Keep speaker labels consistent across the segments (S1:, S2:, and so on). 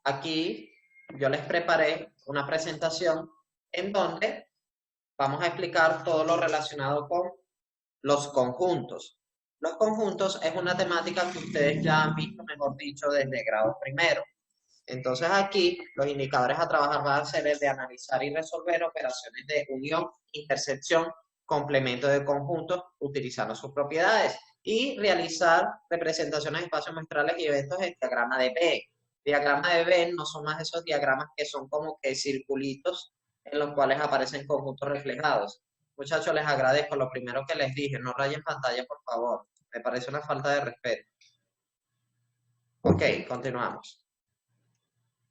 S1: aquí yo les preparé una presentación en donde vamos a explicar todo lo relacionado con los conjuntos. Los conjuntos es una temática que ustedes ya han visto, mejor dicho, desde grado primero. Entonces aquí los indicadores a trabajar van a ser el de analizar y resolver operaciones de unión, intersección, complemento de conjuntos utilizando sus propiedades y realizar representaciones de espacios muestrales y eventos en diagrama de Venn. Diagrama de Venn no son más esos diagramas que son como que circulitos en los cuales aparecen conjuntos reflejados. Muchachos, les agradezco. Lo primero que les dije, no rayen pantalla, por favor. Me parece una falta de respeto. Ok, continuamos.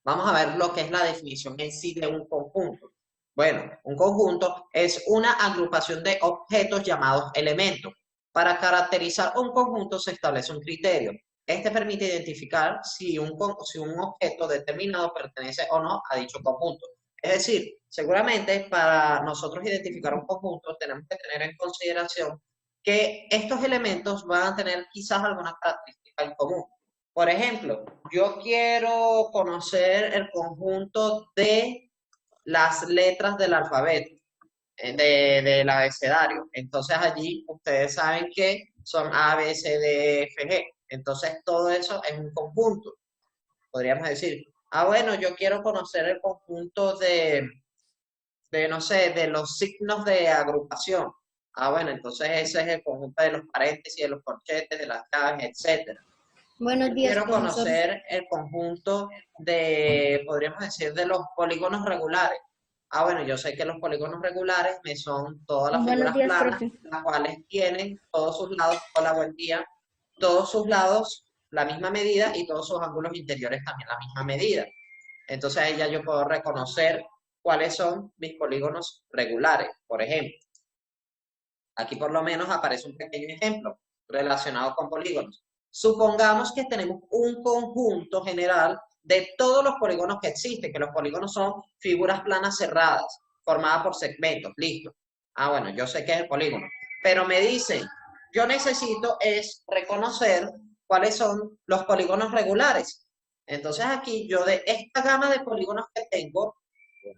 S1: Vamos a ver lo que es la definición en sí de un conjunto. Bueno, un conjunto es una agrupación de objetos llamados elementos. Para caracterizar un conjunto se establece un criterio. Este permite identificar si un objeto determinado pertenece o no a dicho conjunto. Es decir, seguramente para nosotros identificar un conjunto tenemos que tener en consideración que estos elementos van a tener quizás alguna característica en común. Por ejemplo, yo quiero conocer el conjunto de las letras del alfabeto, del abecedario. Entonces allí ustedes saben que son A, B, C, D, F, G. Entonces todo eso es un conjunto. Podríamos decir, bueno, yo quiero conocer el conjunto no sé, de los signos de agrupación. Bueno, entonces ese es el conjunto de los paréntesis, de los corchetes, de las llaves, etcétera.
S2: Buenos
S1: Yo
S2: días,
S1: quiero
S2: profesor.
S1: conocer el conjunto de, podríamos decir, de los polígonos regulares. Bueno, yo sé que los polígonos regulares me son todas las
S2: Buenos
S1: figuras
S2: días,
S1: planas,
S2: profe.
S1: las cuales tienen todos sus lados, hola, buen día, todos sus lados la misma medida y todos sus ángulos interiores también la misma medida. Entonces ahí ya yo puedo reconocer cuáles son mis polígonos regulares, por ejemplo. Aquí por lo menos aparece un pequeño ejemplo relacionado con polígonos. Supongamos que tenemos un conjunto general de todos los polígonos que existen, que los polígonos son figuras planas cerradas, formadas por segmentos, listo. Bueno, yo sé que es el polígono, pero me dicen, yo necesito es reconocer cuáles son los polígonos regulares. Entonces aquí yo de esta gama de polígonos que tengo,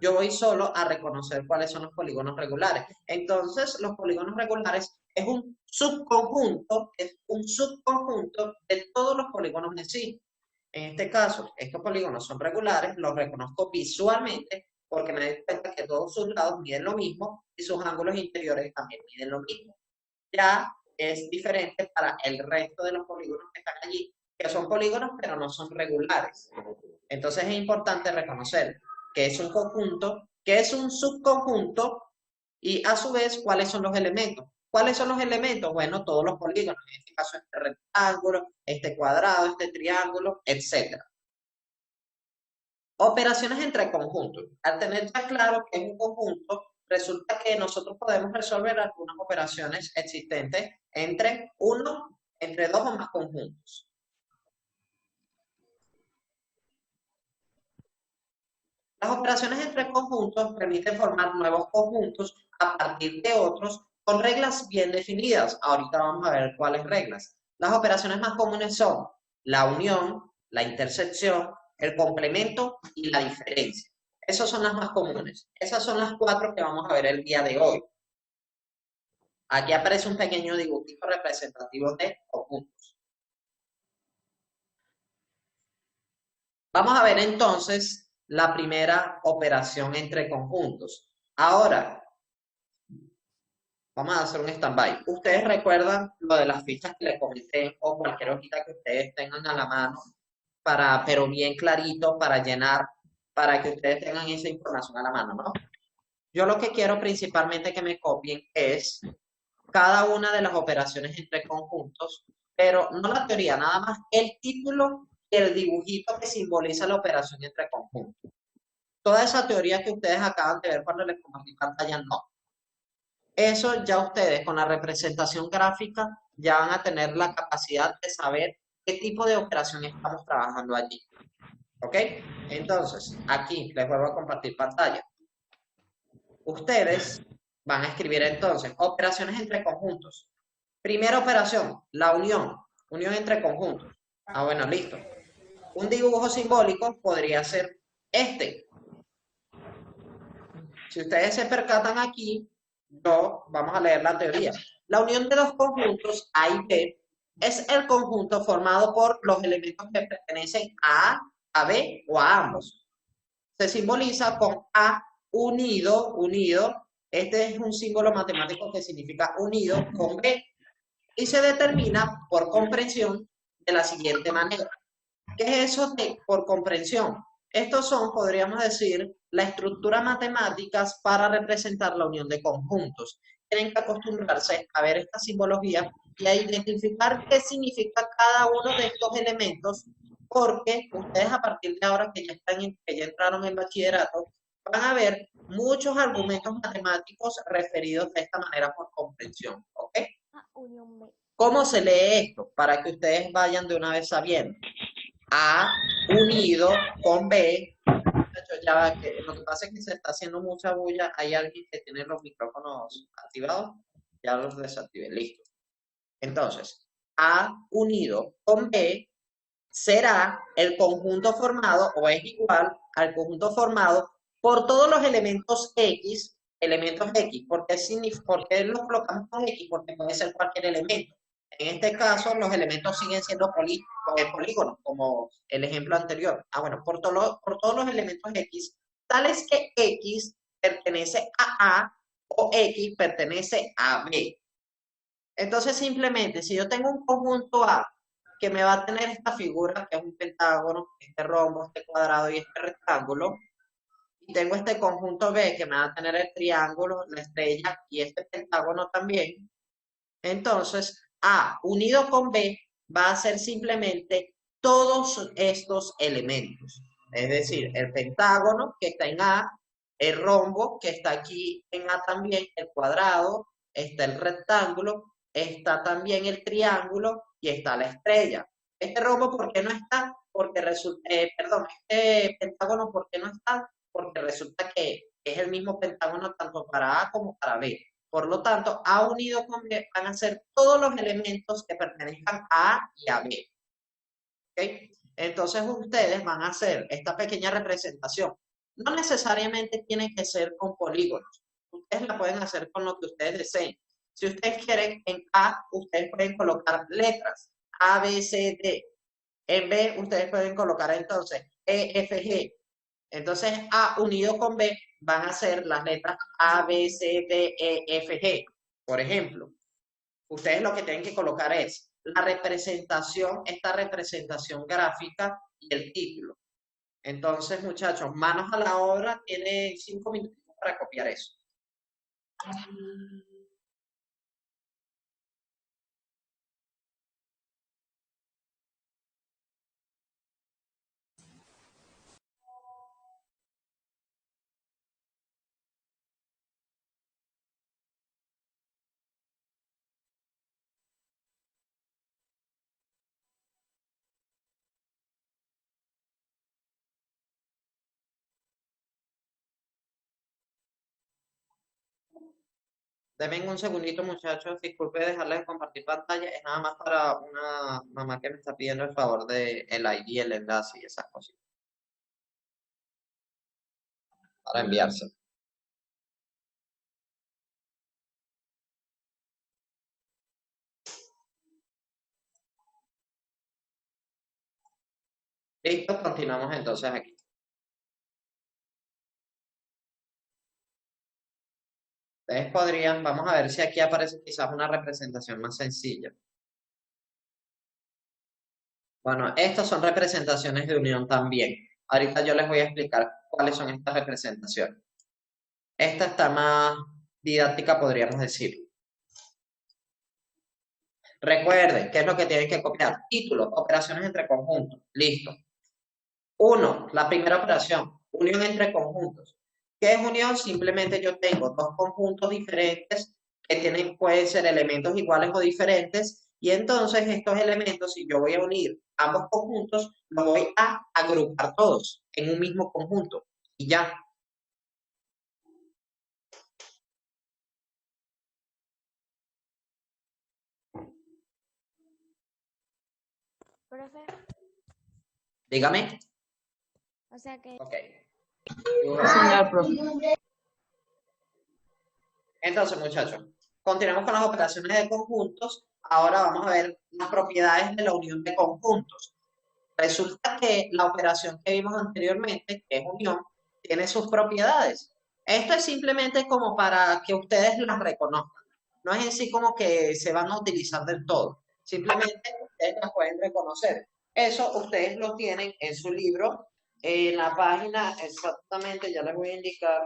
S1: yo voy solo a reconocer cuáles son los polígonos regulares. Entonces, los polígonos regulares es un subconjunto de todos los polígonos en sí. En este caso, estos polígonos son regulares, los reconozco visualmente porque me doy cuenta que todos sus lados miden lo mismo y sus ángulos interiores también miden lo mismo. Ya es diferente para el resto de los polígonos que están allí, que son polígonos pero no son regulares. Entonces es importante reconocer que es un conjunto, que es un subconjunto y a su vez cuáles son los elementos. ¿Cuáles son los elementos? Bueno, todos los polígonos, en este caso este rectángulo, este cuadrado, este triángulo, etc. Operaciones entre conjuntos. Al tener ya claro que es un conjunto, resulta que nosotros podemos resolver algunas operaciones existentes entre dos o más conjuntos. Las operaciones entre conjuntos permiten formar nuevos conjuntos a partir de otros con reglas bien definidas. Ahorita vamos a ver cuáles reglas. Las operaciones más comunes son la unión, la intersección, el complemento y la diferencia. Esas son las más comunes. Esas son las cuatro que vamos a ver el día de hoy. Aquí aparece un pequeño dibujito representativo de conjuntos. Vamos a ver entonces la primera operación entre conjuntos. Ahora, vamos a hacer un stand-by. ¿Ustedes recuerdan lo de las fichas que les comenté o cualquier hojita que ustedes tengan a la mano, pero bien clarito para llenar, para que ustedes tengan esa información a la mano, ¿no? Yo lo que quiero principalmente que me copien es cada una de las operaciones entre conjuntos, pero no la teoría, nada más el título y el dibujito que simboliza la operación entre conjuntos. Toda esa teoría que ustedes acaban de ver cuando les compartí pantalla, no. Eso ya ustedes con la representación gráfica ya van a tener la capacidad de saber qué tipo de operación estamos trabajando allí. ¿Ok? Entonces, aquí les vuelvo a compartir pantalla. Ustedes van a escribir entonces operaciones entre conjuntos. Primera operación, la unión. Unión entre conjuntos. Bueno, listo. Un dibujo simbólico podría ser este. Si ustedes se percatan aquí, vamos a leer la teoría. La unión de dos conjuntos A y B es el conjunto formado por los elementos que pertenecen a B o a ambos. Se simboliza con A unido. Este es un símbolo matemático que significa unido con B y se determina por comprensión de la siguiente manera. ¿Qué es eso de por comprensión? Estos son, podríamos decir, la estructura matemáticas para representar la unión de conjuntos. Tienen que acostumbrarse a ver esta simbología y a identificar qué significa cada uno de estos elementos, porque ustedes a partir de ahora que ya entraron en bachillerato, van a ver muchos argumentos matemáticos referidos de esta manera por comprensión. ¿Ok? ¿Cómo se lee esto? Para que ustedes vayan de una vez sabiendo. A unido con B. Ya va, que lo que pasa es que se está haciendo mucha bulla. Hay alguien que tiene los micrófonos activados. Ya los desactivé. Listo. Entonces, A unido con B será el conjunto formado o es igual al conjunto formado por todos los elementos X. ¿Por qué los colocamos con X? Porque puede ser cualquier elemento. En este caso, los elementos siguen siendo polígonos, como el ejemplo anterior. Bueno, por todos los elementos X, tales que X pertenece a A o X pertenece a B. Entonces, simplemente, si yo tengo un conjunto A que me va a tener esta figura, que es un pentágono, este rombo, este cuadrado y este rectángulo, y tengo este conjunto B que me va a tener el triángulo, la estrella y este pentágono también, entonces A unido con B va a ser simplemente todos estos elementos. Es decir, el pentágono que está en A, el rombo que está aquí en A también, el cuadrado, está el rectángulo, está también el triángulo y está la estrella. Este rombo, ¿por qué no está? Porque resulta, este pentágono, ¿por qué no está? Porque resulta que es el mismo pentágono tanto para A como para B. Por lo tanto, A unido con B van a ser todos los elementos que pertenezcan a A y a B. ¿Okay? Entonces ustedes van a hacer esta pequeña representación. No necesariamente tiene que ser con polígonos. Ustedes la pueden hacer con lo que ustedes deseen. Si ustedes quieren en A, ustedes pueden colocar letras A, B, C, D. En B, ustedes pueden colocar entonces E, F, G. Entonces, A unido con B van a ser las letras A, B, C, D, E, F, G. Por ejemplo, ustedes lo que tienen que colocar es la representación, esta representación gráfica y el título. Entonces, muchachos, manos a la obra, tienen 5 minutos para copiar eso. Denme un segundito, muchachos. Disculpe dejarles de compartir pantalla. Es nada más para una mamá que me está pidiendo el favor de el ID, el enlace y esas cosas. Para enviarse. Listo, continuamos entonces aquí. Ustedes podrían, vamos a ver si aquí aparece quizás una representación más sencilla. Bueno, estas son representaciones de unión también. Ahorita yo les voy a explicar cuáles son estas representaciones. Esta está más didáctica, podríamos decir. Recuerden, ¿qué es lo que tienen que copiar? Títulos, operaciones entre conjuntos. Listo. 1. La primera operación, unión entre conjuntos. ¿Qué es unión? Simplemente yo tengo dos conjuntos diferentes que pueden ser elementos iguales o diferentes, y entonces estos elementos, si yo voy a unir ambos conjuntos, los voy a agrupar todos en un mismo conjunto. Y ya.
S2: Profe.
S1: Dígame.
S2: O sea que...
S1: Ok.
S3: Señor profe.
S1: Entonces, muchachos, continuamos con las operaciones de conjuntos. Ahora vamos a ver las propiedades de la unión de conjuntos. Resulta que la operación que vimos anteriormente, que es unión, tiene sus propiedades. Esto es simplemente como para que ustedes las reconozcan. No es en sí como que se van a utilizar del todo. Simplemente ustedes las pueden reconocer. Eso ustedes lo tienen en su libro, en la página, exactamente, ya les voy a indicar.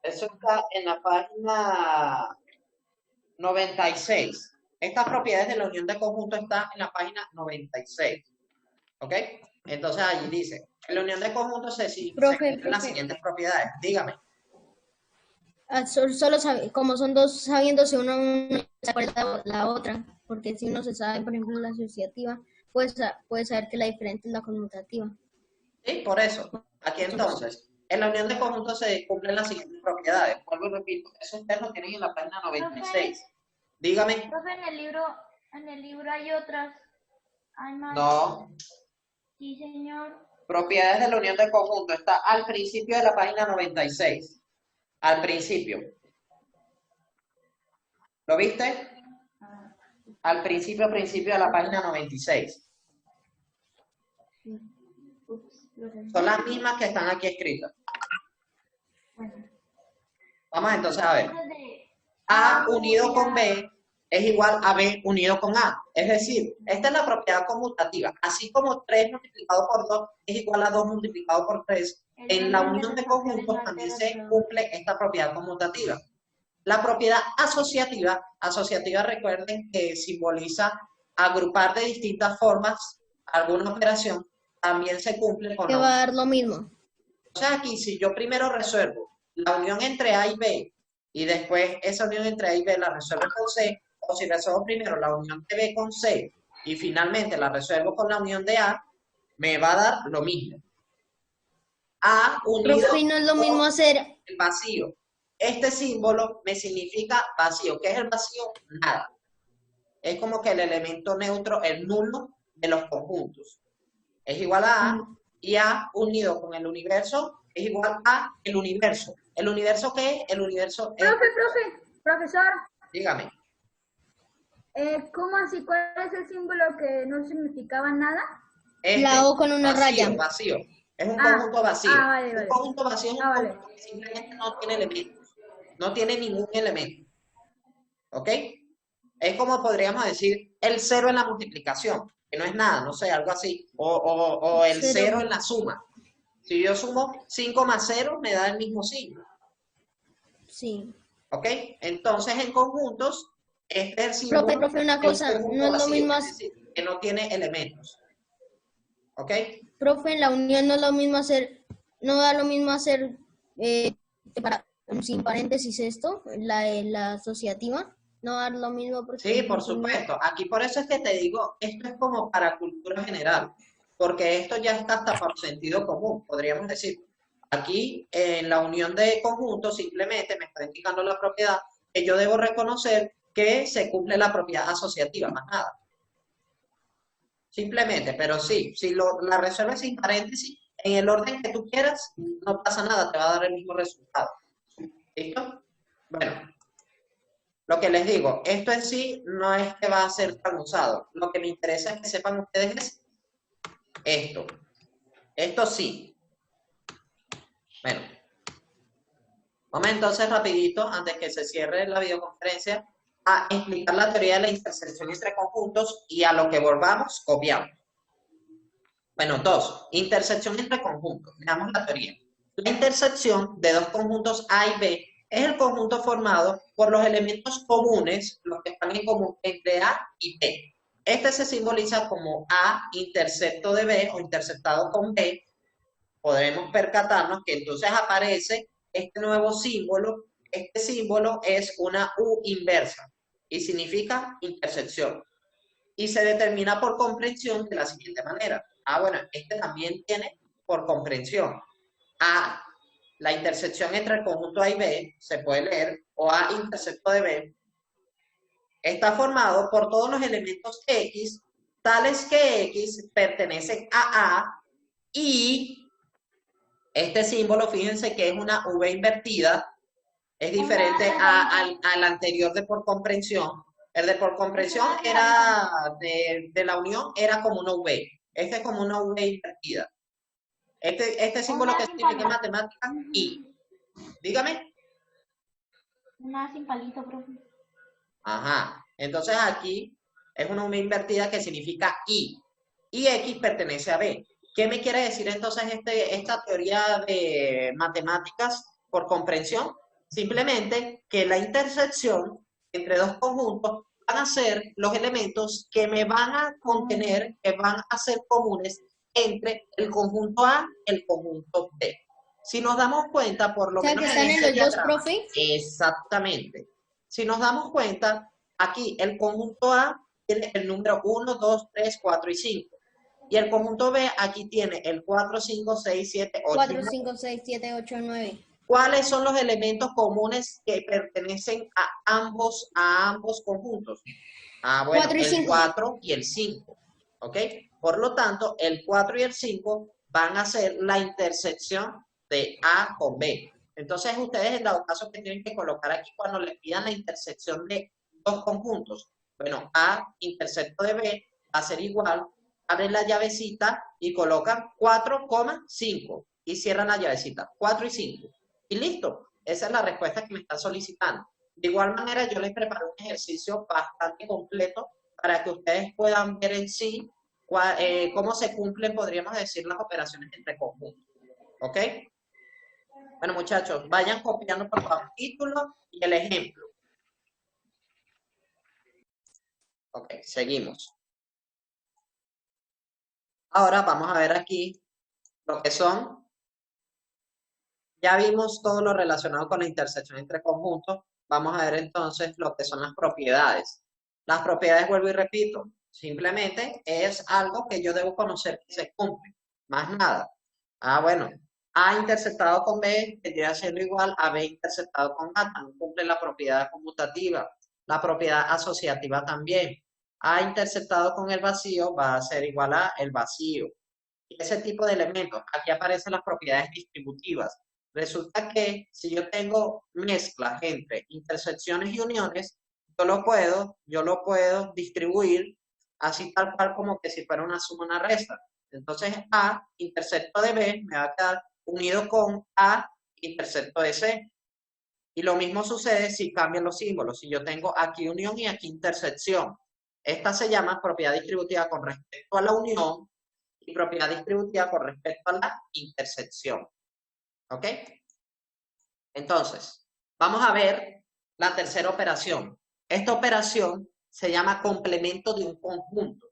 S1: Eso está en la página 96. Estas propiedades de la unión de conjunto están en la página 96. ¿Ok? Entonces allí dice, en la unión de conjuntos se cumplen las siguientes propiedades. Dígame.
S2: Solo como son dos sabiéndose uno se acuerda la otra, porque si uno se sabe, por ejemplo, la asociativa, puede saber que la diferente es la conmutativa.
S1: Sí, por eso. Aquí entonces, en la unión de conjuntos se cumplen las siguientes propiedades. Vuelvo y repito, eso ustedes lo tienen en la página 96. Dígame.
S4: Profe, en el libro hay otras. Hay más.
S1: No.
S4: Sí, señor.
S1: Propiedades de la unión de conjunto. Está al principio de la página 96. Al principio. ¿Lo viste? Al principio de la página 96. Son las mismas que están aquí escritas. Vamos entonces a ver. A unido con B es igual a B unido con A. Es decir, esta es la propiedad conmutativa. Así como 3 multiplicado por 2 es igual a 2 multiplicado por 3, en la unión de conjuntos también se cumple esta propiedad conmutativa. La propiedad asociativa recuerden que simboliza agrupar de distintas formas alguna operación, también se cumple con...
S2: Que va a dar lo mismo.
S1: O sea, aquí si yo primero resuelvo la unión entre A y B, y después esa unión entre A y B la resuelvo con C, o si resuelvo primero la unión de B con C, y finalmente la resuelvo con la unión de A, me va a dar lo mismo. A unido
S2: Profe, no es lo mismo hacer...
S1: el vacío. Este símbolo me significa vacío. ¿Qué es el vacío? Nada. Es como que el elemento neutro, el nulo de los conjuntos. Es igual a A, y A unido con el universo es igual a el universo. ¿El universo qué es? El universo es...
S4: Profesor.
S1: Dígame.
S4: ¿Cómo así? ¿Cuál es el símbolo que no significaba nada?
S2: La O con una
S1: vacío,
S2: raya.
S1: Vacío. Es un conjunto vacío.
S4: Vale.
S1: Un conjunto vacío es un conjunto que simplemente no tiene elementos. No tiene ningún elemento. ¿Ok? Es como podríamos decir el cero en la multiplicación, que no es nada, no sé, algo así. O el cero en la suma. Si yo sumo 5 más 0, me da el mismo signo.
S2: Sí.
S1: ¿Ok? Entonces, en conjuntos, este es el símbolo.
S2: Profe, una cosa, no es lo mismo...
S1: Es decir, que no tiene elementos. ¿Ok?
S2: Profe, en la unión no es lo mismo hacer... No da lo mismo hacer... sin paréntesis esto, la asociativa. No da lo mismo porque...
S1: Sí, por supuesto. Aquí por eso es que te digo, esto es como para cultura general, porque esto ya está hasta por sentido común, podríamos decir. Aquí, en la unión de conjuntos, simplemente me está indicando la propiedad que yo debo reconocer que se cumple la propiedad asociativa, más nada. Simplemente, pero sí, si la resuelves sin paréntesis, en el orden que tú quieras, no pasa nada, te va a dar el mismo resultado. ¿Listo? Bueno. Lo que les digo, esto en sí no es que va a ser tan usado. Lo que me interesa es que sepan ustedes es esto. Esto sí. Bueno. Vamos entonces rapidito, antes que se cierre la videoconferencia, a explicar la teoría de la intersección entre conjuntos y a lo que volvamos, copiamos. Bueno, 2. Intersección entre conjuntos. Veamos la teoría. La intersección de dos conjuntos A y B es el conjunto formado por los elementos comunes, los que están en común entre A y B. Este se simboliza como A intercepto de B o interceptado con B. Podremos percatarnos que entonces aparece este nuevo símbolo. Este símbolo es una U inversa y significa intersección. Y se determina por comprensión de la siguiente manera. Bueno, este también tiene por comprensión. A, la intersección entre el conjunto A y B, se puede leer, o A intercepto de B, está formado por todos los elementos X tales que X pertenecen a A y este símbolo, fíjense que es una V invertida, es diferente al anterior de por comprensión. El de por comprensión era de la unión, era como una V. Este es como una V invertida. Este símbolo que significa en matemáticas, I. Dígame.
S4: Una sin palito, profe.
S1: Ajá. Entonces aquí es una V invertida que significa I. Y X pertenece a B. ¿Qué me quiere decir entonces esta teoría de matemáticas por comprensión? Simplemente que la intersección entre dos conjuntos van a ser los elementos que me van a contener, que van a ser comunes entre el conjunto A y el conjunto B. Si nos damos cuenta, por lo
S2: O sea,
S1: menos
S2: que están en
S1: este
S2: los dos,
S1: diagrama,
S2: profe.
S1: exactamente. Si nos damos cuenta, aquí el conjunto A tiene el número 1, 2, 3, 4 y 5. Y el conjunto B aquí tiene el 4, 5, 6, 7, 8 y
S2: 4,
S1: 9.
S2: 5, 6, 7, 8, 9.
S1: ¿Cuáles son los elementos comunes que pertenecen a ambos conjuntos? Ah, bueno,
S2: 4 y
S1: el
S2: 5.
S1: 4 y el 5. ¿Ok? Por lo tanto, el 4 y el 5 van a ser la intersección de A con B. Entonces, ustedes en dado caso que tienen que colocar aquí cuando les pidan la intersección de dos conjuntos. Bueno, A intersecto de B va a ser igual, abren la llavecita y colocan 4,5 y cierran la llavecita, 4 y 5. Y listo, esa es la respuesta que me están solicitando. De igual manera, yo les preparo un ejercicio bastante completo para que ustedes puedan ver en sí cómo se cumplen, podríamos decir, las operaciones entre conjuntos. ¿Ok? Bueno, muchachos, vayan copiando por favor el título y el ejemplo. Ok, seguimos. Ahora vamos a ver aquí lo que son. Ya vimos todo lo relacionado con la intersección entre conjuntos. Vamos a ver entonces lo que son las propiedades. Las propiedades, vuelvo y repito, simplemente es algo que yo debo conocer que se cumple. Más nada. Ah, bueno, A intersectado con B tendría siendo igual a B intersectado con A. También cumple la propiedad conmutativa. La propiedad asociativa también. A intersectado con el vacío va a ser igual a el vacío. Y ese tipo de elementos. Aquí aparecen las propiedades distributivas. Resulta que si yo tengo mezclas entre intersecciones y uniones, yo lo puedo distribuir así tal cual como que si fuera una suma, una resta. Entonces A intersecto de B me va a quedar unido con A intersecto de C. Y lo mismo sucede si cambian los símbolos. Si yo tengo aquí unión y aquí intersección. Esta se llama propiedad distributiva con respecto a la unión y propiedad distributiva con respecto a la intersección. ¿Ok? Entonces, vamos a ver la tercera operación. Esta operación se llama complemento de un conjunto.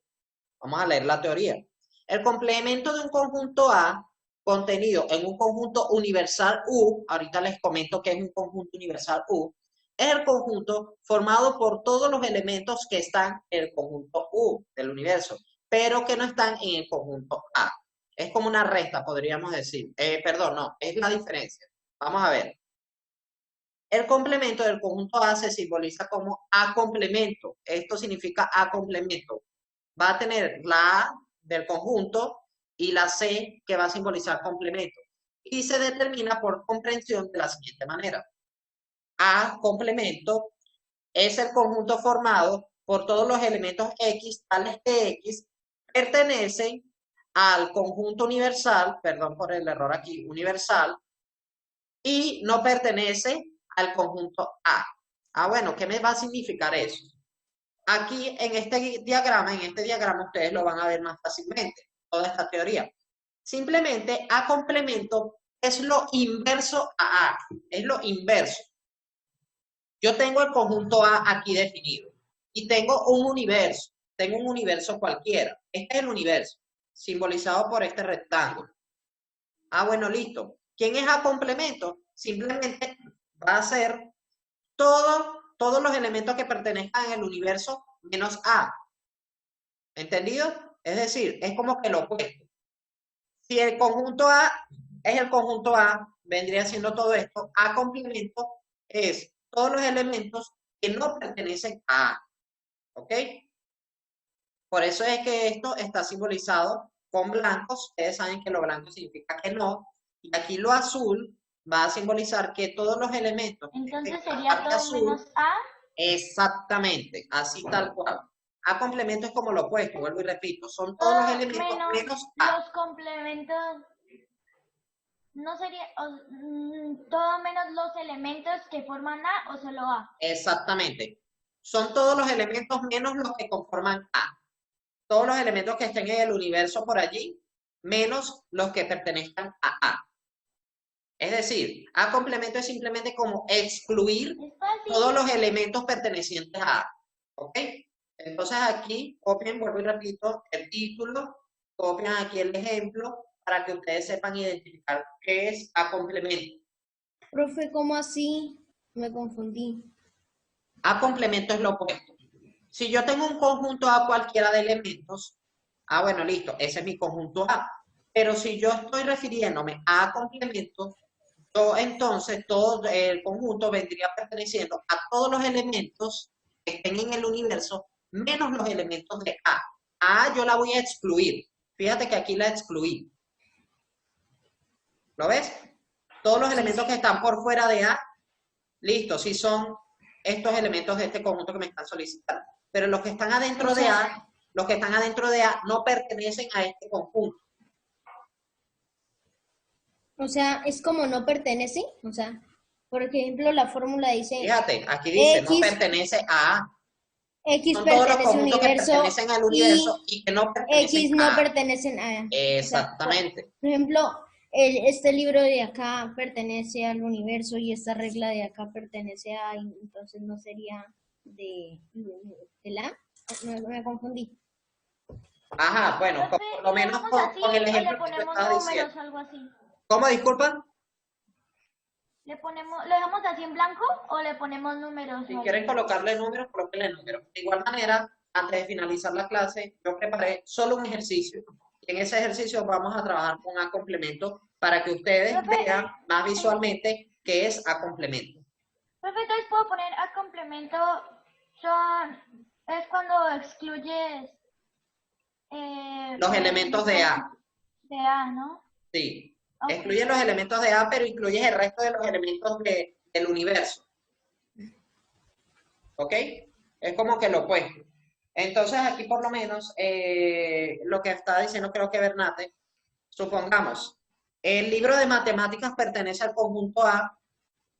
S1: Vamos a leer la teoría. El complemento de un conjunto A contenido en un conjunto universal U, ahorita les comento que es un conjunto universal U, es el conjunto formado por todos los elementos que están en el conjunto U del universo, pero que no están en el conjunto A. Es como una resta, podríamos decir. Perdón, no, es la diferencia. Vamos a ver. El complemento del conjunto A se simboliza como A complemento. Esto significa A complemento. Va a tener la A del conjunto y la C que va a simbolizar complemento. Y se determina por comprensión de la siguiente manera. A complemento es el conjunto formado por todos los elementos X, tales que X pertenecen al conjunto universal, perdón por el error aquí, universal, y no pertenece al conjunto A. Ah, bueno, ¿qué me va a significar eso? Aquí en este diagrama ustedes lo van a ver más fácilmente, toda esta teoría. Simplemente A complemento es lo inverso a A, es lo inverso. Yo tengo el conjunto A aquí definido y tengo un universo cualquiera. Este es el universo, simbolizado por este rectángulo. Ah, bueno, listo. ¿Quién es A complemento? Simplemente va a ser todos los elementos que pertenezcan al universo menos A. ¿Entendido? Es decir, es como que lo opuesto. Si el conjunto A es el conjunto A, vendría siendo todo esto. A complemento es todos los elementos que no pertenecen a A. ¿Ok? Por eso es que esto está simbolizado con blancos. Ustedes saben que lo blanco significa que no. Y aquí lo azul va a simbolizar que todos los elementos.
S4: Entonces
S1: la
S4: sería
S1: parte
S4: todo
S1: azul,
S4: menos A.
S1: exactamente, así tal cual. A complemento es como lo opuesto, vuelvo y repito, son todos los elementos menos A.
S4: Los complementos. No sería todo menos los elementos que forman A o solo A.
S1: Exactamente. Son todos los elementos menos los que conforman A. Todos los elementos que estén en el universo por allí, menos los que pertenezcan a A. Es decir, A complemento es simplemente como excluir
S4: Es fácil.
S1: todos los elementos pertenecientes a A. ¿Ok? Entonces aquí, copien, vuelvo y repito, el título, copian aquí el ejemplo para que ustedes sepan identificar qué es A complemento.
S2: Profe, ¿cómo así? Me confundí.
S1: A complemento es lo opuesto. Si yo tengo un conjunto A cualquiera de elementos, bueno, listo, ese es mi conjunto A. Pero si yo estoy refiriéndome a A complemento, yo entonces todo el conjunto vendría perteneciendo a todos los elementos que estén en el universo, menos los elementos de A. A yo la voy a excluir. Fíjate que aquí la excluí. ¿Lo ves? Todos los elementos que están por fuera de A, listo, sí son estos elementos de este conjunto que me están solicitando. Pero los que están adentro de A, no pertenecen a este conjunto.
S2: O sea, es como no pertenece. O sea, por ejemplo, la fórmula dice
S1: Fíjate, aquí dice, no
S2: X,
S1: pertenece a A.
S2: X
S1: Son todos los
S2: pertenece al
S1: conjuntos que
S2: universo
S1: pertenecen al universo y que no pertenecen
S2: X
S1: a
S2: no
S1: A.
S2: pertenecen a.
S1: Exactamente.
S2: O sea, por ejemplo, este libro de acá pertenece al universo y esta regla de acá pertenece a, entonces no sería de la. Me confundí.
S1: Ajá, bueno,
S4: Profe,
S1: por lo
S4: ¿y
S1: menos
S4: dejamos así
S1: con el
S4: o le
S1: ejemplo que tú
S4: ponemos
S1: estabas
S4: números
S1: diciendo.
S4: o algo así?
S1: ¿Cómo, disculpa?
S4: ¿Lo dejamos así en blanco o le ponemos números?
S1: Si
S4: o
S1: quieren
S4: algo?
S1: colocarle números, colóquenle números. De igual manera, antes de finalizar la clase, yo preparé solo un ejercicio. Y en ese ejercicio vamos a trabajar con A complemento para que ustedes
S4: Profe,
S1: vean más visualmente qué es A complemento.
S4: Profe, entonces puedo poner A complemento, es cuando excluyes
S1: Los elementos de A.
S4: de A, ¿no?
S1: Sí.
S4: Ok.
S1: Excluyes los elementos de A, pero incluyes el resto de los elementos del universo. ¿Ok? Es como que lo opuesto. Entonces, aquí por lo menos, lo que está diciendo creo que Bernate, supongamos, el libro de matemáticas pertenece al conjunto A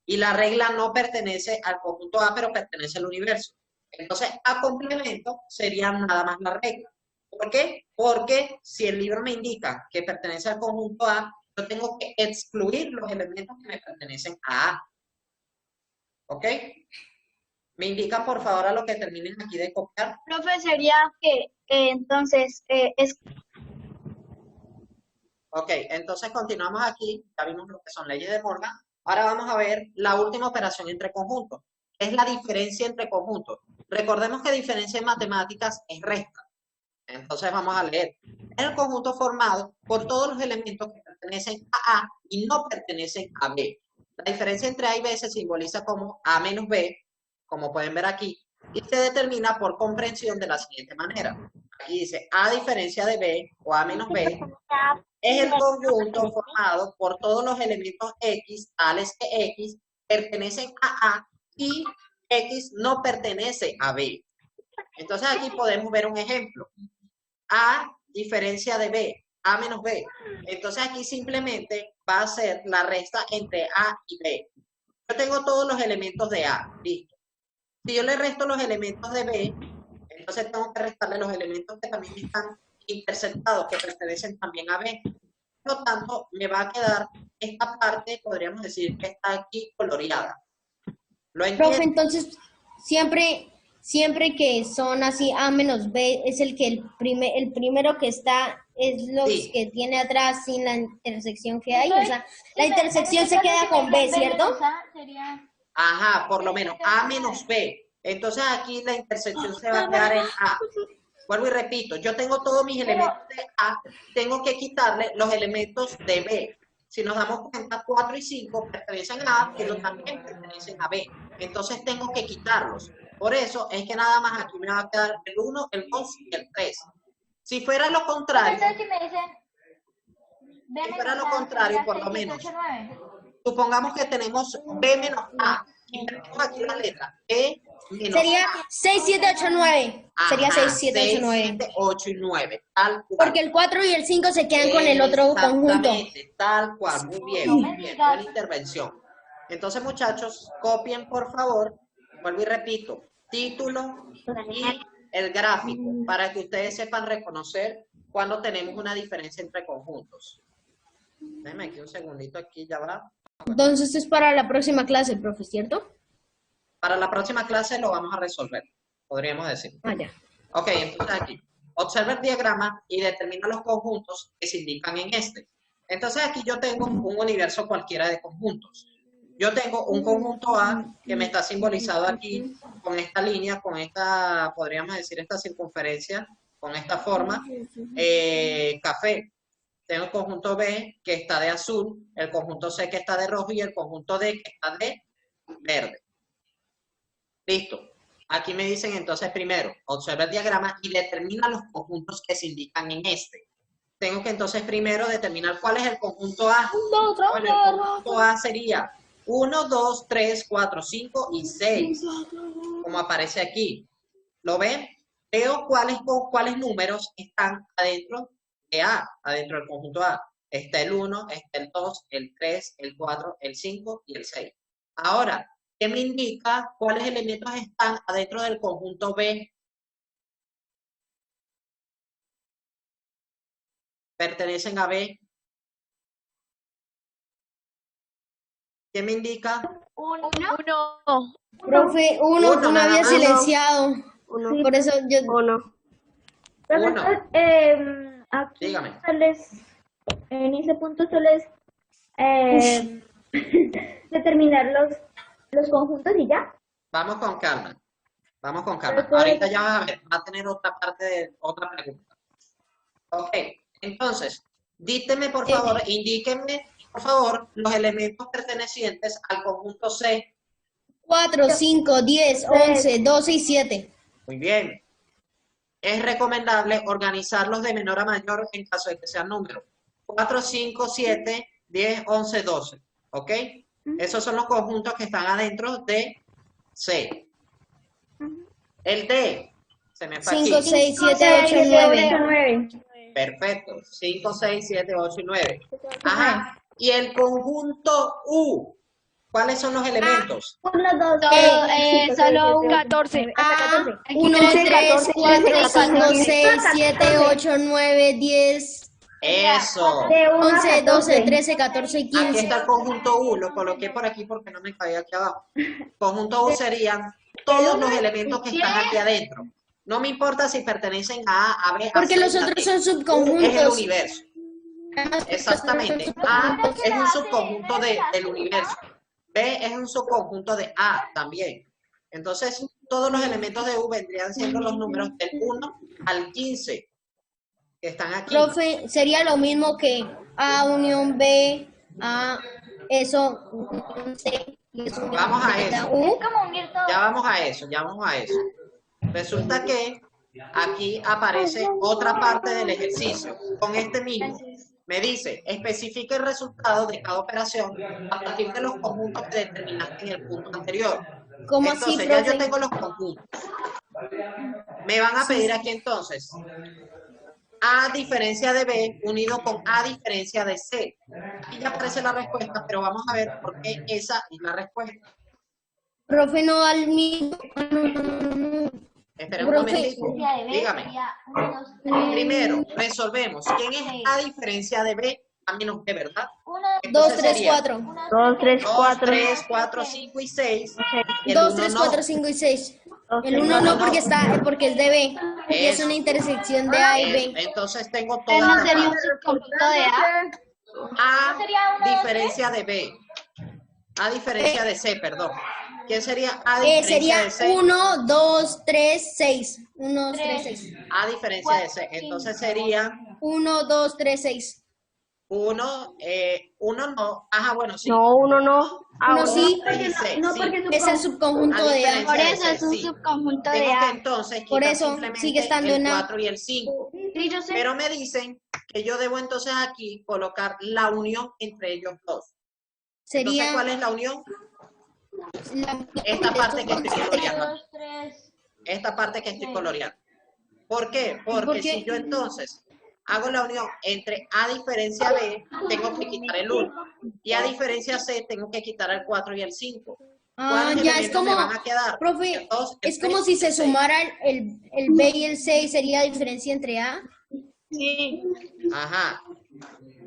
S1: y la regla no pertenece al conjunto A, pero pertenece al universo. Entonces, A complemento sería nada más la regla. ¿Por qué? Porque si el libro me indica que pertenece al conjunto A, yo tengo que excluir los elementos que me pertenecen a A. ¿Ok? Me indican, por favor, a lo que terminen aquí de copiar.
S5: Profe, sería que entonces es
S1: Ok, entonces continuamos aquí. Ya vimos lo que son leyes de Morgan. Ahora vamos a ver la última operación entre conjuntos. Es la diferencia entre conjuntos. Recordemos que diferencia en matemáticas es resta. Entonces vamos a leer. Es el conjunto formado por todos los elementos que pertenecen a y no pertenecen a B. La diferencia entre A y B se simboliza como A menos B, como pueden ver aquí, y se determina por comprensión de la siguiente manera. Aquí dice A diferencia de B o A menos B es el conjunto formado por todos los elementos X, tales que X pertenecen a y X no pertenece a B. Entonces aquí podemos ver un ejemplo. A diferencia de B, A menos B. Entonces aquí simplemente va a ser la resta entre A y B. Yo tengo todos los elementos de A, listo. Si yo le resto los elementos de B, entonces tengo que restarle los elementos que también están intersectados, que pertenecen también a B. Por lo tanto, me va a quedar esta parte, podríamos decir que está aquí coloreada. ¿Lo
S2: Profe,
S1: entienden?
S2: entonces, siempre que son así A menos B, es el que el primero que está es los
S1: Sí.
S2: que tiene atrás sin la intersección que hay. O
S4: Entonces,
S2: sea, la intersección se queda con B, ¿cierto?
S4: Sería...
S1: Ajá, por lo menos A menos B. Entonces aquí la intersección se va a quedar en A. Vuelvo y repito, yo tengo todos mis elementos de A, tengo que quitarle los elementos de B. Si nos damos cuenta, 4 y 5 pertenecen a A, pero también pertenecen a B. Entonces tengo que quitarlos. Por eso es que nada más aquí me va a quedar el 1, el 2 y el 3. Si fuera lo contrario,
S4: Entonces, si me dicen, B
S1: si fuera lo
S4: menos A,
S1: contrario,
S4: sería
S1: por lo
S4: 6,
S1: menos,
S4: 7, 8, 9.
S1: supongamos que tenemos B menos A. Y tenemos aquí la letra B menos
S2: Sería 6, 7, 8, 9. Sería
S1: Ajá,
S2: 6, 7, 8, 9.
S1: 7, 8 y 9. Tal cual.
S2: Porque el 4 y el 5 se quedan con el otro conjunto.
S1: Exactamente, tal cual. Muy bien,
S4: No
S1: muy
S4: me
S1: bien.
S4: digas.
S1: Buena intervención. Entonces, muchachos, copien, por favor. Vuelvo y repito. Título y el gráfico, para que ustedes sepan reconocer cuando tenemos una diferencia entre conjuntos. Déjenme aquí un segundito, aquí ya va.
S2: Entonces es para la próxima clase, profe, ¿cierto?
S1: Para la próxima clase lo vamos a resolver, podríamos decir.
S2: Ah, ya.
S1: Ok, entonces aquí, observa el diagrama y determina los conjuntos que se indican en este. Entonces aquí yo tengo un universo cualquiera de conjuntos. Yo tengo un conjunto A que me está simbolizado aquí con esta línea, con esta, podríamos decir, esta circunferencia, con esta forma, café. Tengo el conjunto B que está de azul, el conjunto C que está de rojo y el conjunto D que está de verde. Listo. Aquí me dicen entonces primero, observa el diagrama y determina los conjuntos que se indican en este. Tengo que entonces primero determinar cuál es el conjunto A. Bueno, el conjunto A sería 1, 2, 3, 4, 5 y 6, como aparece aquí. ¿Lo ven? Veo cuáles números están adentro de A, adentro del conjunto A. Está el 1, está el 2, el 3, el 4, el 5 y el 6. Ahora, ¿qué me indica cuáles elementos están adentro del conjunto B? Pertenecen a B. ¿Qué me indica?
S2: Profe, uno
S1: Uno,
S2: me
S1: nada
S2: había
S1: más.
S2: silenciado. Por eso yo...
S5: Profesor, aquí
S1: Dígame.
S5: en ese punto solo es determinar los conjuntos y ya.
S1: Vamos con calma. Vamos con calma.
S5: Pero
S1: Ahorita ya va a tener otra parte de otra pregunta. Ok, entonces, dígame por favor, indíquenme por favor los elementos pertenecientes al conjunto C.
S2: 4, 5, 10, 11, 12 y 7.
S1: Muy bien. Es recomendable organizarlos de menor a mayor en caso de que sean números. 4, 5, 7, 10, 11, 12. ¿Ok? Esos son los conjuntos que están adentro de C. El D. Se me fue
S2: 5,
S1: aquí.
S2: 6, 7, 8, 9.
S1: Perfecto. 5, 6, 7, 8 y 9. Ajá. Y el conjunto U. ¿Cuáles son los elementos?
S5: 1, 2,
S4: solo
S5: 14.
S2: 1, 3, 4, 5, 6, 7, 8, 9, 10,
S1: Eso.
S2: 11, 12, 13, 14 y
S1: Aquí
S2: 15.
S1: está el conjunto U, lo coloqué por aquí porque no me caía aquí abajo. Conjunto U serían todos los elementos que están aquí adentro. No me importa si pertenecen a A, B, A,
S2: Porque
S1: C,
S2: los
S1: a
S2: otros
S1: D.
S2: son
S1: U es el
S2: subconjuntos.
S1: universo. Exactamente. A es un subconjunto del universo. B es un subconjunto de A también. Entonces, todos los elementos de U vendrían siendo los números del 1 al 15 que están aquí.
S2: Profe, sería lo mismo que A unión B, A, eso, C, y eso.
S1: Vamos a eso.
S2: U.
S4: Es como unir todo.
S1: Ya vamos a eso, ya vamos a eso. Resulta que aquí aparece otra parte del ejercicio con este mismo. Me dice, especifica el resultado de cada operación a partir de los conjuntos que determinaste en el punto anterior.
S2: ¿Cómo así,
S1: Entonces, ya yo
S2: profe?
S1: tengo los conjuntos. Me van a pedir aquí entonces A diferencia de B unido con A diferencia de C. Aquí ya aparece la respuesta, pero vamos a ver por qué esa es la respuesta.
S2: Profe, no al mismo.
S1: Espera un
S2: Profe.
S1: momentico. Dígame.
S4: 1, 2, 3.
S1: Primero, resolvemos. ¿Quién es A diferencia de B? A menos B, ¿verdad?
S4: 1,
S2: 2, 3,
S1: sería
S2: 4.
S5: 2, 3,
S1: 2,
S5: 4.
S1: 3, 4, 5 y 6. El
S2: 2,
S1: 1
S2: 3,
S1: no.
S2: 4, 5 y 6. El
S1: El
S2: 1
S1: uno
S2: no porque es de B. Y es
S1: Eso.
S2: una intersección de A y B.
S1: Entonces tengo todas las
S4: subconjunto de A?
S1: A
S4: ¿No sería uno, dos,
S1: diferencia de B. A diferencia de C, perdón. ¿Quién sería A diferencia
S2: Sería
S1: de C?
S2: 1, 2, 3, 6. 1, 2, 3, 6.
S1: A diferencia de C. Entonces sería
S2: 1, 2, 3, 6.
S1: 1, 1 no. Ajá, bueno, sí.
S3: No, uno no. Ah,
S2: No,
S3: uno
S2: sí,
S1: 3 y 6,
S5: No,
S1: sí.
S5: porque
S2: es el subconjunto
S1: A
S2: de A.
S1: diferencia
S5: por
S1: de
S5: eso es
S1: 6,
S5: un
S1: sí.
S5: subconjunto de
S1: Tengo que
S5: A.
S1: entonces
S2: Por
S1: quitar
S2: eso sigue
S1: simplemente
S2: estando
S1: el
S2: en A.
S1: 4 y el 5.
S5: Sí, yo sé.
S1: Pero me dicen que yo debo entonces aquí colocar la unión entre ellos dos. Entonces,
S2: Sería
S1: ¿cuál es la unión?
S2: la
S1: Esta parte que estoy coloreando.
S4: 2, 3.
S1: Esta parte que estoy coloreando. ¿Por qué?
S2: ¿Por
S1: Porque
S2: qué?
S1: si yo entonces hago la unión entre A diferencia B, tengo que quitar el 1. Y A diferencia C, tengo que quitar el 4 y el 5.
S2: Ah,
S1: ¿Cuáles
S2: ya es
S1: elementos
S2: como,
S1: me van a quedar? El
S2: profe,
S1: 2, el
S2: es como
S1: 3
S2: si
S1: y
S2: se
S1: el 6.
S2: sumaran el B y el C y sería diferencia entre A.
S5: Sí.
S1: Ajá.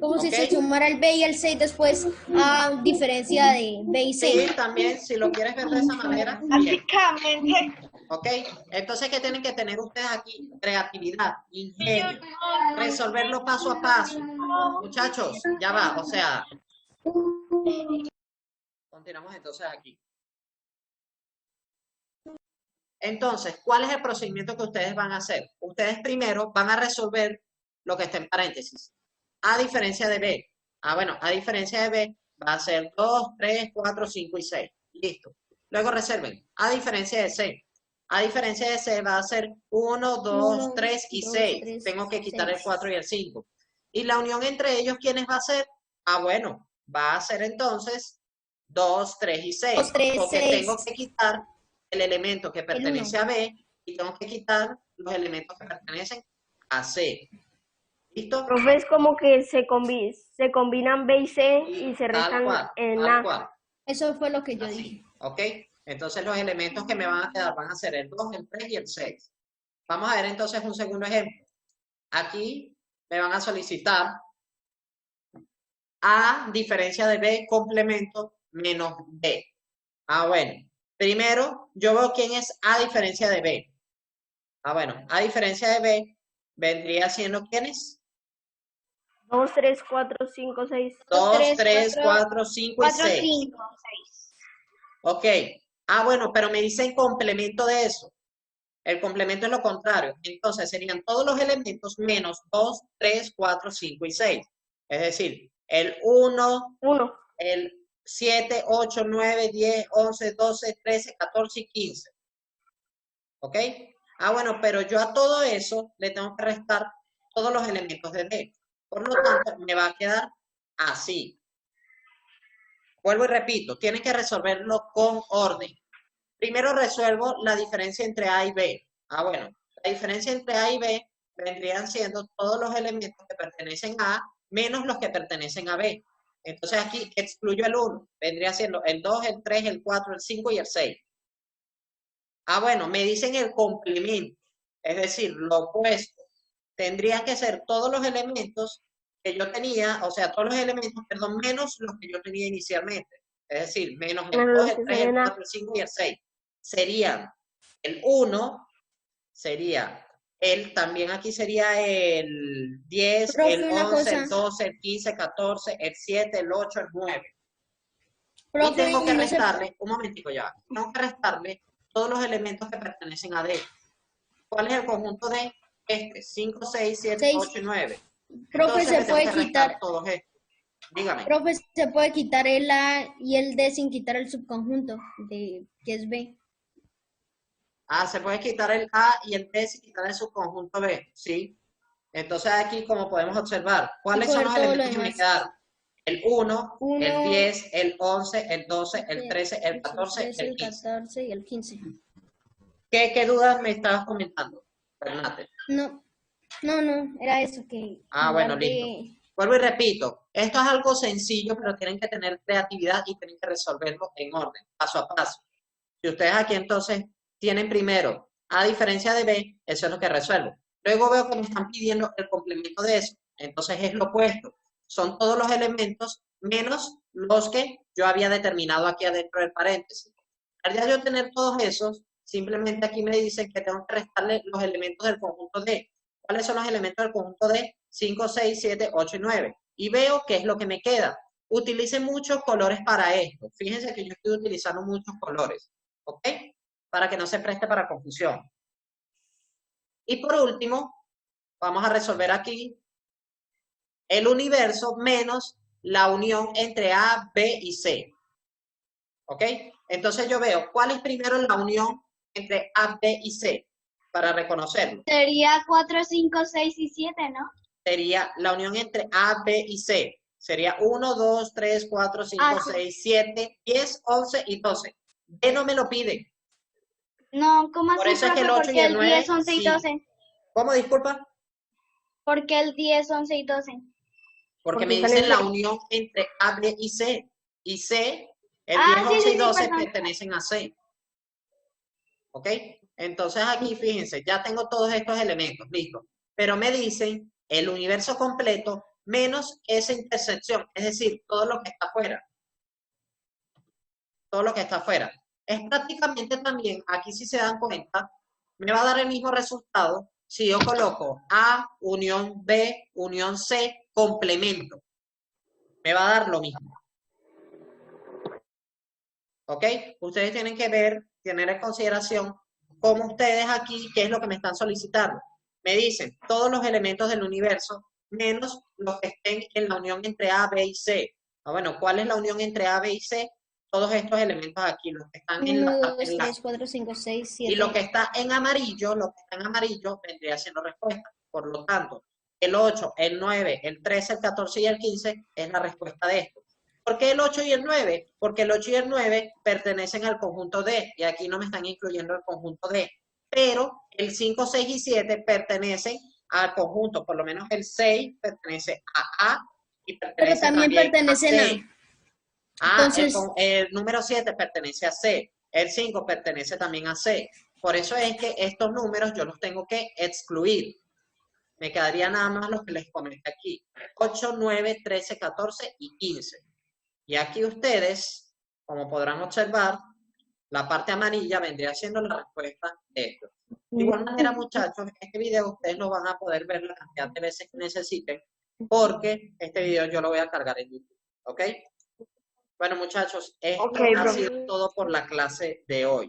S2: Como si
S1: ¿Ok?
S2: se sumara el B y el C y después A diferencia de B y C.
S1: Sí, también, si lo quieres ver de esa manera, bien.
S5: Básicamente.
S1: ¿Ok? Entonces, ¿qué tienen que tener ustedes aquí? Creatividad, ingenio, resolverlo paso a paso. Muchachos, ya va, o sea, continuamos entonces aquí. Entonces, ¿cuál es el procedimiento que ustedes van a hacer? Ustedes primero van a resolver lo que está en paréntesis. A diferencia de B. Ah, bueno, a diferencia de B va a ser 2, 3, 4, 5 y 6. Listo. Luego reserven. A diferencia de C. A diferencia de C va a ser 1, 2, 3 y 6. Tengo que quitar el 4 y el 5. Y la unión entre ellos, ¿quiénes va a ser? Ah, bueno, va a ser entonces 2, 3 y 6.
S2: 2, 3,
S1: Porque
S2: 6.
S1: tengo que quitar el elemento que pertenece
S2: 1.
S1: a B y tengo que quitar los elementos que pertenecen a C. ¿Listo?
S3: profe, es como que se combinan B y C y se
S1: Tal
S3: restan
S1: cual,
S3: en
S1: tal
S3: A.
S1: cual.
S2: Eso fue lo que yo
S1: Así,
S2: dije.
S1: ¿ok? Entonces los elementos que me van a quedar van a ser el 2, el 3 y el 6. Vamos a ver entonces un segundo ejemplo. Aquí me van a solicitar A diferencia de B complemento menos B. Ah, bueno. Primero, yo veo quién es A diferencia de B. Ah, bueno, A diferencia de B vendría siendo quién es.
S3: 2, 3, 4, 5, 6.
S1: 2, 3, 4, 5 y
S5: 4,
S1: 6.
S5: 5, 6.
S1: Ok. Ah, bueno, pero me dicen complemento de eso. El complemento es lo contrario. Entonces serían todos los elementos menos 2, 3, 4, 5 y 6. Es decir, el 1,
S3: 1.
S1: el 7, 8, 9, 10, 11, 12, 13, 14 y 15. ¿Ok? Ah, bueno, pero yo a todo eso le tengo que restar todos los elementos de D. Por lo tanto, me va a quedar así. Vuelvo y repito, tienen que resolverlo con orden. Primero resuelvo la diferencia entre A y B. Ah, bueno, la diferencia entre A y B vendrían siendo todos los elementos que pertenecen a A menos los que pertenecen a B. Entonces aquí excluyo el 1. Vendría siendo el 2, el 3, el 4, el 5 y el 6. Ah, bueno, me dicen el complemento, es decir, lo opuesto. Tendrían que ser todos los elementos que yo tenía, o sea, todos los elementos, perdón, menos los que yo tenía inicialmente. Es decir, menos el 2, el 3, el 4, el 5 y el 6. Serían el 1, sería también aquí sería el 10,
S2: Profe,
S1: el
S2: una
S1: 11, el
S2: cosa.
S1: 12, el 15, 14, el 7, el 8, el 9. Y
S2: Profe,
S1: tengo que
S2: no se...
S1: restarle, un momentico ya, tengo que restarle todos los elementos que pertenecen a D. ¿Cuál es el conjunto de este? 5, 6, 7,
S2: 6.
S1: 8 y 9.
S2: Profe,
S1: Entonces
S2: se
S1: me tengo que
S2: puede
S1: restar
S2: quitar...
S1: todos estos. Dígame.
S2: Profe, se puede quitar el A y el D sin quitar el subconjunto, que es B.
S1: Ah, se puede quitar el A y el B sin quitar el subconjunto B, ¿sí? Entonces aquí, como podemos observar, ¿cuáles son
S2: poner
S1: los
S2: todo lo
S1: elementos que me
S2: demás.
S1: quedaron? El 1, el
S2: 1,
S1: 10, el 11, el 12, el 13, el 14,
S2: 13,
S1: el
S2: el
S1: 15.
S2: 14 y el 15.
S1: ¿Qué dudas me estabas comentando, Fernández?
S2: No, era eso que
S1: Ah,
S2: en
S1: bueno,
S2: lugar
S1: listo.
S2: de...
S1: Vuelvo y repito, esto es algo sencillo, pero tienen que tener creatividad y tienen que resolverlo en orden, paso a paso. Si ustedes aquí entonces tienen primero A diferencia de B, eso es lo que resuelvo. Luego veo que me están pidiendo el complemento de eso, entonces es lo opuesto. Son todos los elementos menos los que yo había determinado aquí adentro del paréntesis. Al ya yo tener todos esos, simplemente aquí me dicen que tengo que restarle los elementos del conjunto D. ¿Cuáles son los elementos del conjunto D? 5, 6, 7, 8 y 9. Y veo qué es lo que me queda. Utilicen muchos colores para esto. Fíjense que yo estoy utilizando muchos colores. ¿Ok? Para que no se preste para confusión. Y por último, vamos a resolver aquí el universo menos la unión entre A, B y C. ¿Ok? Entonces yo veo cuál es primero la unión entre A, B y C para reconocerlo.
S5: Sería 4, 5, 6 y 7, ¿no?
S1: Sería la unión entre A, B y C. Sería 1, 2, 3, 4, 5,
S5: Ah, sí.
S1: 6, 7, 10, 11 y 12. D no me lo pide.
S5: No, ¿cómo
S1: Por
S5: así,
S1: eso es que el
S5: profe?
S1: 8 y
S5: Porque
S1: el
S5: el
S1: 9
S5: 10, 11 y
S1: sí.
S5: 12.
S1: ¿Cómo, disculpa?
S5: ¿Por qué el 10, 11 y 12?
S1: Porque
S3: Porque
S1: me
S3: están
S1: dicen
S3: en
S1: la
S3: serie.
S1: unión entre A, B y C. Y C, el
S5: Ah,
S1: 10,
S5: sí,
S1: 11 y
S5: sí, sí,
S1: 12
S5: perdón.
S1: pertenecen a C. ¿Ok? Entonces aquí, fíjense, ya tengo todos estos elementos, listo. Pero me dicen el universo completo menos esa intersección, es decir, todo lo que está afuera. Todo lo que está afuera. Es prácticamente también, aquí si se dan cuenta, me va a dar el mismo resultado si yo coloco A, unión B, unión C, complemento. Me va a dar lo mismo. ¿Ok? Ustedes tienen que ver, tener en consideración cómo ustedes aquí, qué es lo que me están solicitando. Me dicen todos los elementos del universo menos los que estén en la unión entre A, B y C. Ah, bueno, ¿cuál es la unión entre A, B y C? Todos estos elementos aquí, los que están en
S2: 1,
S1: la,
S2: 2, 3, 4, 5, 6,
S1: y lo
S2: 7.
S1: que está en amarillo, lo que está en amarillo vendría siendo respuesta. Por lo tanto, el 8, el 9, el 13, el 14 y el 15 es la respuesta de esto. ¿Por qué el 8 y el 9? Porque el 8 y el 9 pertenecen al conjunto D, y aquí no me están incluyendo el conjunto D. Pero el 5, 6 y 7 pertenecen al conjunto, por lo menos el 6 pertenece a A y
S2: Pero
S1: pertenece
S2: también
S1: también a
S2: pertenecen
S1: C.
S2: Entonces,
S1: El número 7 pertenece a C, el 5 pertenece también a C. Por eso es que estos números yo los tengo que excluir. Me quedaría nada más los que les comenté aquí. 8, 9, 13, 14 y 15. Y aquí ustedes, como podrán observar, la parte amarilla vendría siendo la respuesta de esto. De igual manera, muchachos, este video ustedes lo van a poder ver la cantidad de veces que necesiten, porque este video yo lo voy a cargar en YouTube. ¿Ok? Bueno, muchachos, esto
S3: Ok,
S1: ha
S3: profe.
S1: sido todo por la clase de hoy.